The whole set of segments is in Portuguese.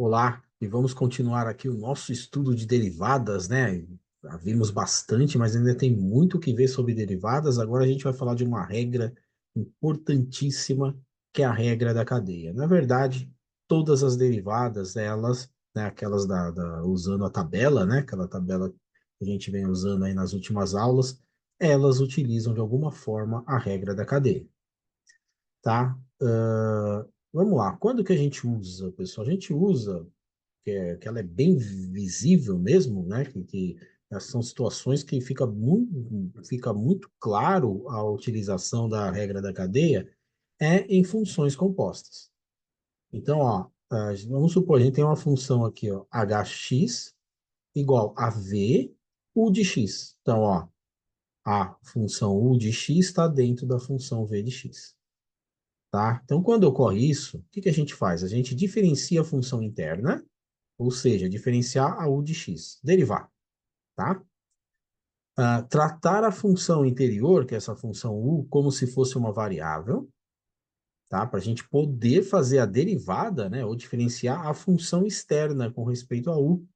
Olá, e vamos continuar aqui o nosso estudo de derivadas, né? Já vimos bastante, mas ainda tem muito o que ver sobre derivadas. Agora a gente vai falar de uma regra importantíssima, que é a regra da cadeia. Na verdade, todas as derivadas, elas, né, aquelas usando a tabela, né? Aquela tabela que a gente vem usando aí nas últimas aulas, elas utilizam de alguma forma a regra da cadeia, tá? Vamos lá. Quando que a gente usa, pessoal? A gente usa que ela é bem visível mesmo, né? Que são situações que fica muito claro a utilização da regra da cadeia é em funções compostas. Então, ó, vamos supor, a gente tem uma função aqui, ó, hx igual a v u de x. Então, ó, a função u de x está dentro da função v de x. Tá? Então, quando ocorre isso, o que que a gente faz? A gente diferencia a função interna, ou seja, diferenciar a u de x, derivar, tá? Tratar a função interior, que é essa função u, como se fosse uma variável, tá? Para a gente poder fazer a derivada, né, ou diferenciar a função externa com respeito a u,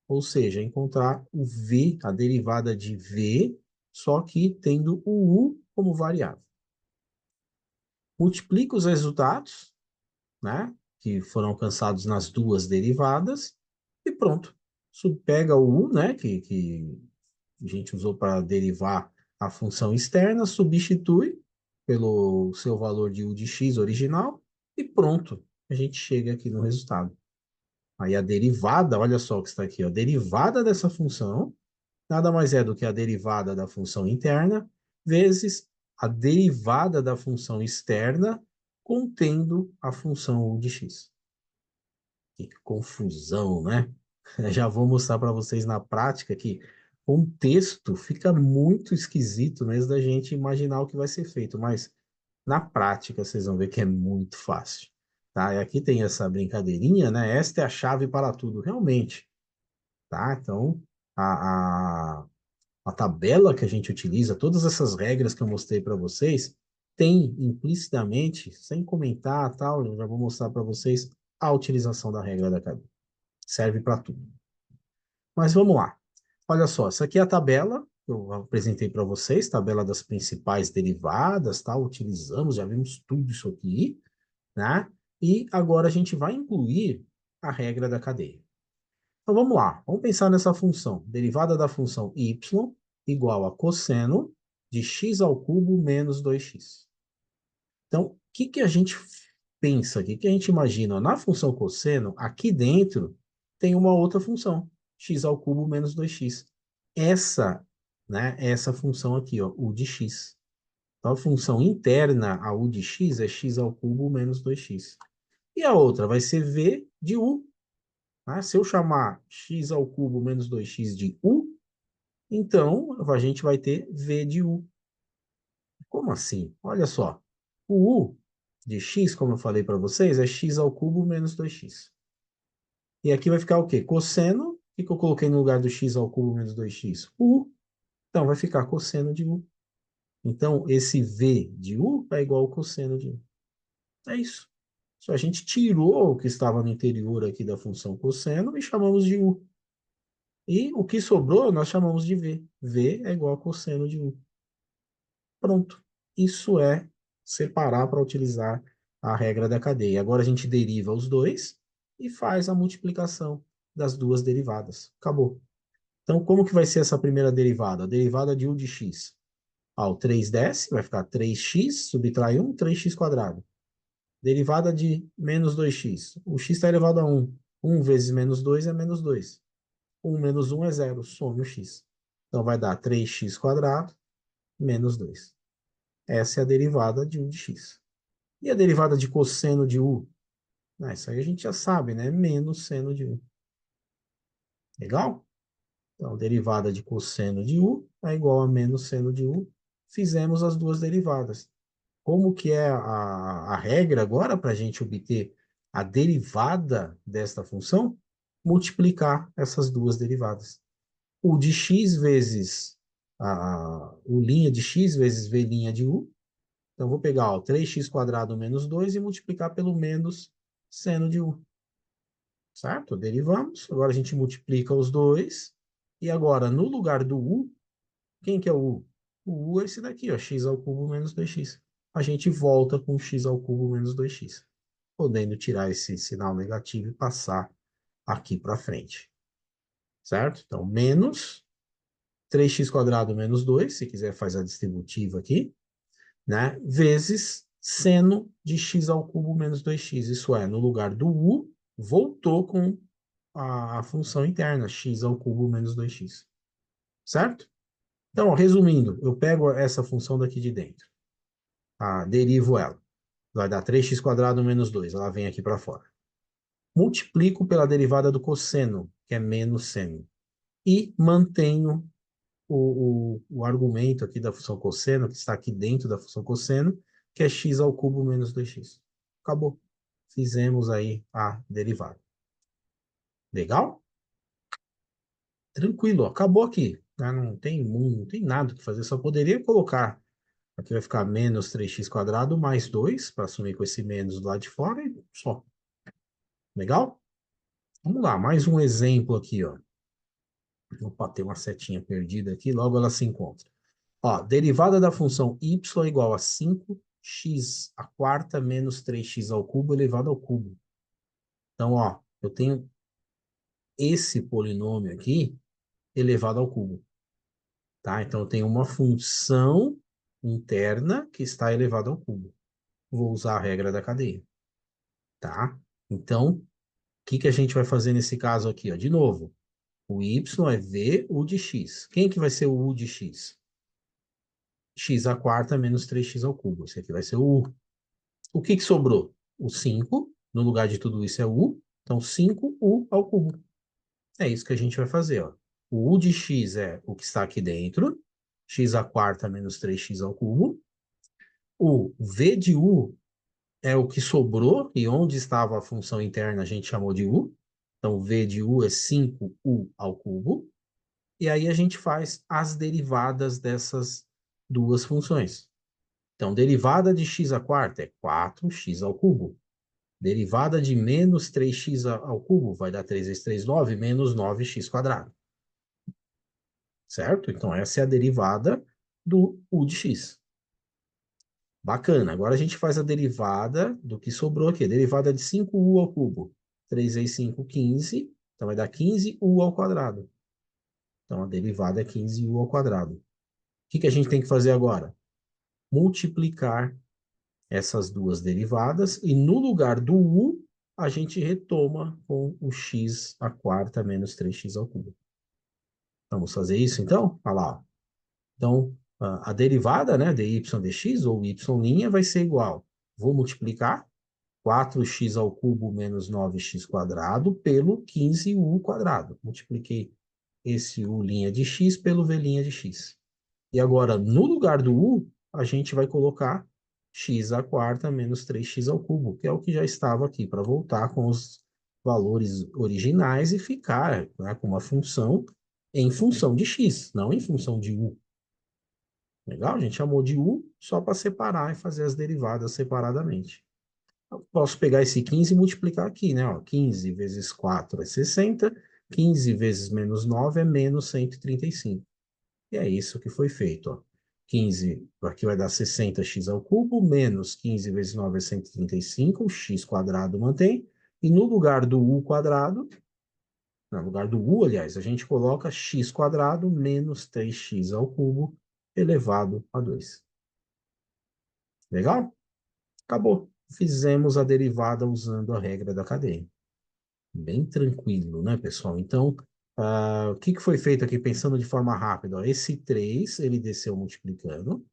ou seja, encontrar o v, a derivada de v, só que tendo o u como variável. Multiplica os resultados, né, que foram alcançados nas duas derivadas, e pronto. Pega o u, né, que a gente usou para derivar a função externa, substitui pelo seu valor de u de x original e pronto, a gente chega aqui no resultado. Aí a derivada, olha só o que está aqui, ó, a derivada dessa função nada mais é do que a derivada da função interna vezes a derivada da função externa contendo a função u de x. Que confusão, né? Já vou mostrar para vocês na prática que com o texto fica muito esquisito mesmo da gente imaginar o que vai ser feito, mas na prática vocês vão ver que é muito fácil, tá? E aqui tem essa brincadeirinha, né? Esta é a chave para tudo, realmente, tá? Então, a, a, a tabela que a gente utiliza, todas essas regras que eu mostrei para vocês, tem implicitamente, sem comentar, tal, eu já vou mostrar para vocês a utilização da regra da cadeia. Serve para tudo. Mas vamos lá. Olha só, essa aqui é a tabela que eu apresentei para vocês, tabela das principais derivadas, tá? Utilizamos, já vimos tudo isso aqui, né? E agora a gente vai incluir a regra da cadeia. Então vamos lá, vamos pensar nessa função. Derivada da função y igual a cosseno de x ao cubo menos 2x. Então, o que que a gente pensa aqui? O que a gente imagina? Na função cosseno, aqui dentro tem uma outra função, x ao cubo menos 2x. Essa, né, essa função aqui, ó, u de x. Então, a função interna a u de x é x ao cubo menos 2x. E a outra vai ser v de u. Tá? Se eu chamar x ao cubo menos 2x de u, então a gente vai ter v de u. Como assim? Olha só. O u de x, como eu falei para vocês, é x ao cubo menos 2x. E aqui vai ficar o quê? Cosseno. O que eu coloquei no lugar do x ao cubo menos 2x? U. Então, vai ficar cosseno de u. Então, esse v de u é igual ao cosseno de u. É isso. Só a gente tirou o que estava no interior aqui da função cosseno e chamamos de u. E o que sobrou nós chamamos de v. V é igual a cosseno de u. Pronto. Isso é separar para utilizar a regra da cadeia. Agora a gente deriva os dois e faz a multiplicação das duas derivadas. Acabou. Então, como que vai ser essa primeira derivada? A derivada de u de x. O 3 desce, vai ficar 3x, subtrai 1, 3x quadrado. Derivada de menos 2x. O x está elevado a 1. 1 vezes menos 2 é menos 2. 1 menos 1 é 0. Some o x. Então, vai dar 3x quadrado menos 2. Essa é a derivada de u de x. E a derivada de cosseno de u? Isso aí a gente já sabe, né? Menos seno de u. Legal? Então, derivada de cosseno de u é igual a menos seno de u. Fizemos as duas derivadas. Como que é a regra agora para a gente obter a derivada desta função? Multiplicar essas duas derivadas. U de x vezes o' de x vezes v' de u. Então, vou pegar 3x quadrado menos 2 e multiplicar pelo menos seno de u. certo? Derivamos, agora a gente multiplica os dois, e agora, no lugar do u, quem que é o u? O u é esse daqui, ó, x ao cubo menos 2x. A gente volta com x ao cubo menos 2x, podendo tirar esse sinal negativo e passar aqui para frente, certo? Então, menos 3x quadrado menos 2, se quiser faz a distributiva aqui, né? Vezes seno de x ao cubo menos 2x. Isso é, no lugar do u, voltou com a função interna, x ao cubo menos 2x. Certo? Então, resumindo, eu pego essa função daqui de dentro, derivo ela. Vai dar 3x quadrado menos 2, ela vem aqui para fora. Multiplico pela derivada do cosseno, que é menos seno. E mantenho o argumento aqui da função cosseno, que está aqui dentro da função cosseno, que é x ao cubo menos 2x. Acabou. Fizemos aí a derivada. Legal? Tranquilo, acabou aqui. Né? Não tem nada que fazer, só poderia colocar. Aqui vai ficar menos 3x quadrado mais 2, para assumir com esse menos do lado de fora e só. Legal? Vamos lá, mais um exemplo aqui, ó. Opa, tem uma setinha perdida aqui, logo ela se encontra. Ó, derivada da função y igual a 5x à quarta menos 3x ao cubo elevado ao cubo. Então, ó, eu tenho esse polinômio aqui elevado ao cubo. Tá? Então, eu tenho uma função interna que está elevada ao cubo. Vou usar a regra da cadeia. Tá? Então, o que a gente vai fazer nesse caso aqui? Ó? De novo, o y é v u de x. Quem que vai ser o u de x? X à quarta menos 3x ao cubo. Esse aqui vai ser o u. O que sobrou? O 5. No lugar de tudo isso é u. Então, 5u ao cubo. É isso que a gente vai fazer. Ó. O u de x é o que está aqui dentro. X à quarta menos 3x ao cubo. O v de u é o que sobrou. E onde estava a função interna a gente chamou de u. Então, v de u é 5u ao cubo. E aí a gente faz as derivadas dessas duas funções. Então, derivada de x à quarta é 4x ao cubo. Derivada de menos 3x ao cubo vai dar 3 vezes 3, 9, menos 9x quadrado. Certo? Então, essa é a derivada do u de x. Bacana. Agora a gente faz a derivada do que sobrou aqui. A derivada de 5u ao cubo. 3 vezes 5, 15. Então, vai dar 15u ao quadrado. Então, a derivada é 15u ao quadrado. O que a gente tem que fazer agora? Multiplicar essas duas derivadas e no lugar do u, a gente retoma com o x à quarta menos 3x ao cubo. Vamos fazer isso, então? Olha lá. Então, a derivada, né, dy dx, ou y' vai ser igual. Vou multiplicar 4x ao cubo menos 9x quadrado pelo 15u quadrado. Multipliquei esse u' de x pelo v' de x. E agora, no lugar do u, a gente vai colocar x à quarta menos 3x ao cubo, que é o que já estava aqui, para voltar com os valores originais e ficar, né, com uma função em função de x, não em função de u. Legal? A gente chamou de u só para separar e fazer as derivadas separadamente. Eu posso pegar esse 15 e multiplicar aqui, né? Ó, 15 vezes 4 é 60, 15 vezes menos 9 é menos 135. E é isso que foi feito. Ó. 15, aqui vai dar 60x ao cubo, menos 15 vezes 9 é 135, x quadrado mantém, e no lugar do u quadrado, no lugar do u, aliás, a gente coloca x quadrado menos 3x ao cubo elevado a 2. Legal? Acabou. Fizemos a derivada usando a regra da cadeia. Bem tranquilo, né, pessoal? Então, o que foi feito aqui, pensando de forma rápida? Ó, esse 3, ele desceu multiplicando,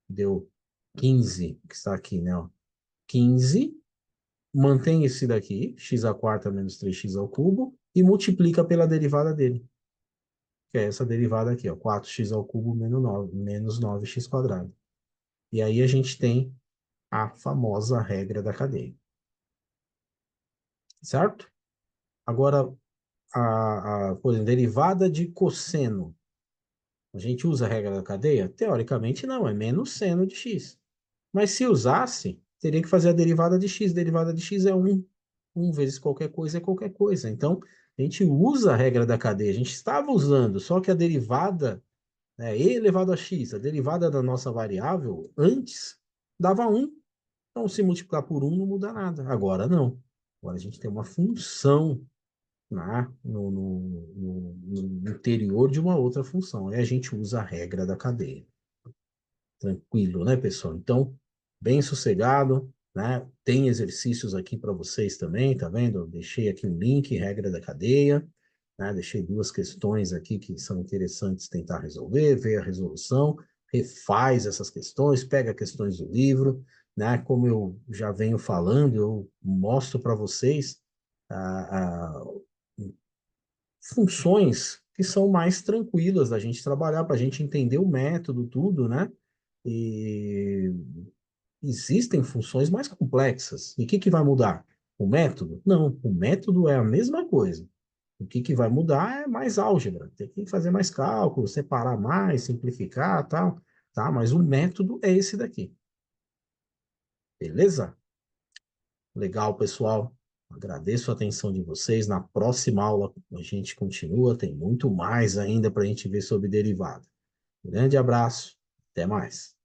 deu 15, que está aqui, né? Ó, 15, mantém esse daqui, x à quarta menos 3x ao cubo, e multiplica pela derivada dele, que é essa derivada aqui, ó, 4x ao cubo menos 9x quadrado. E aí a gente tem a famosa regra da cadeia. Certo? Agora, por exemplo, derivada de cosseno. A gente usa a regra da cadeia? Teoricamente não, é menos seno de x. Mas se usasse, teria que fazer a derivada de x. Derivada de x é 1. 1 vezes qualquer coisa é qualquer coisa. Então, a gente usa a regra da cadeia, a gente estava usando, só que a derivada, né, e elevado a x, a derivada da nossa variável, antes dava 1. Então, se multiplicar por 1 não muda nada. Agora não. Agora a gente tem uma função, né, no interior de uma outra função. Aí a gente usa a regra da cadeia. Tranquilo, né, pessoal? Então, bem sossegado, né? Tem exercícios aqui para vocês também, tá vendo? Eu deixei aqui um link, regra da cadeia, né? Deixei 2 questões aqui que são interessantes tentar resolver, ver a resolução, refaz essas questões, pega questões do livro, né? Como eu já venho falando, eu mostro para vocês funções que são mais tranquilas da gente trabalhar, para a gente entender o método, tudo, né? E existem funções mais complexas. E o que que vai mudar? O método? Não, o método é a mesma coisa. O que que vai mudar é mais álgebra. Tem que fazer mais cálculo, separar mais, simplificar, tal, tá? Mas o método é esse daqui. Beleza? Legal, pessoal. Agradeço a atenção de vocês. Na próxima aula a gente continua, tem muito mais ainda para a gente ver sobre derivada. Grande abraço, até mais.